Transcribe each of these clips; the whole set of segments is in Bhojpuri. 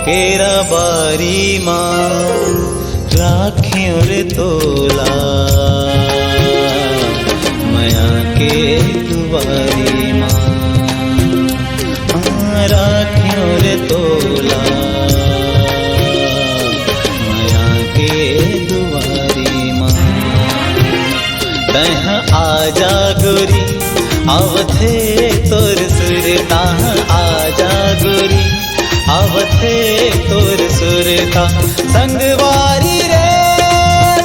केरा बारी माँ राखियों रे तोला माया के दुआरी माँ राखियों रे तोला माया के दुआरी माँ तह आजा गोरी आवथे तोर सुरता आजा गोरी आवथे तोर सुरता संगवारी रे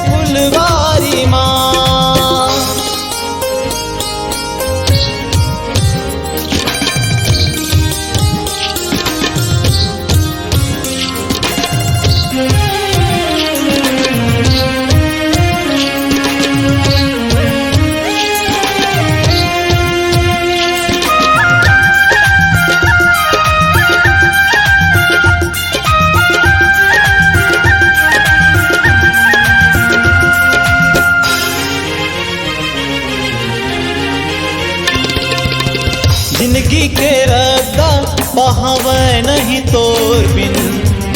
फुलवारी माँ जिंदगी के रद्दा बहावे नहीं तोर बिन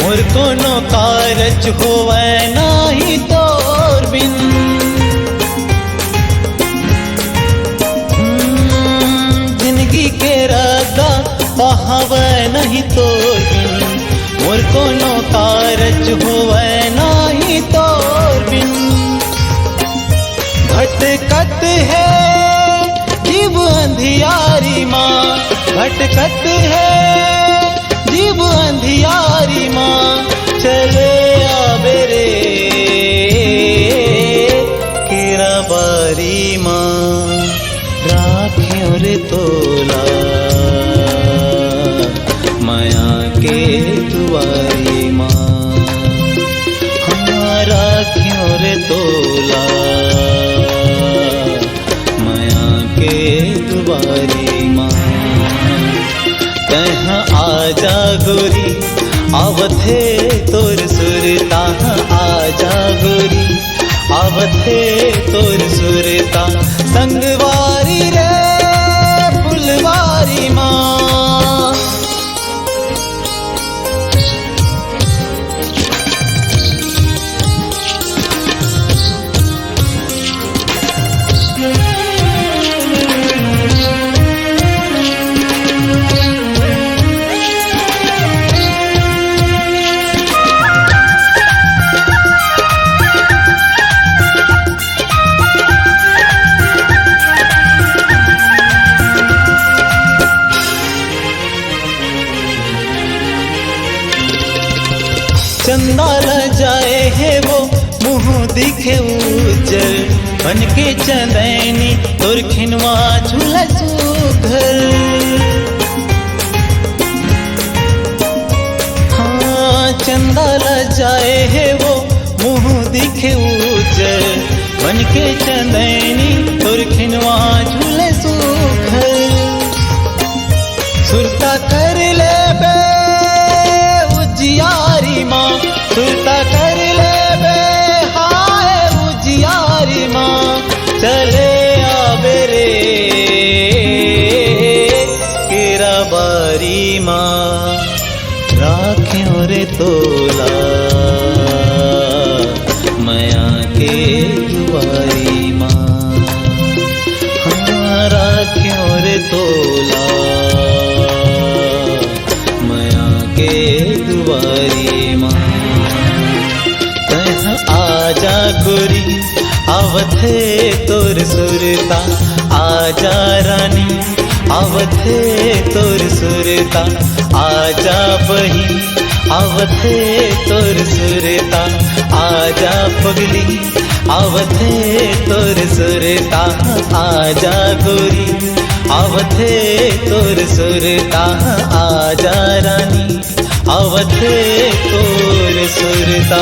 मोर कोनो कारज होवे नहीं तोर बिन जिंदगी के रद्दा बहावे नहीं तोर बिन मोर कोनो कारज होवे नहीं तोर बिन भटकत है जीव अंधियारी माँ भटकत है जीव अंधियारी माँ चले आवे रे केरा बारी माँ राखियों रे तोला माया के दुआरी माँ हाँ राखियों रे तोला दुआरी माँ तह आजा गोरी आवथे तोर सुरता आजा गोरी आवथे तोर सुरता संगवारी रे फुलवारी माँ चंदाल जाए है वो मुँह दिखे उजल बन के चंदैनी तोर खिनवा झुलसू घर हाँ चंदाल जाए है वो मुँह दिखे उजल बन के चंदैनी तोर खिनवा झुलसू घर सुरता कर ले बे उजियारी माँ सुरता कर ले बे हाय उजियारी माँ चले आवे रे केरा बारी माँ राखियों रे तोला माया के दुआरी माँ हाँ राखियों रे तोला माया के दुआरी माँ तह आजा गोरी आवथे तोर सुरता आजा रानी आवथे तोर सुरता आजा बही आवथे तोर सुरता आजा पगली आवथे तोर सुरता आजा गोरी आवथे तोर सुरता आजा रानी आवथे तोर सुरता।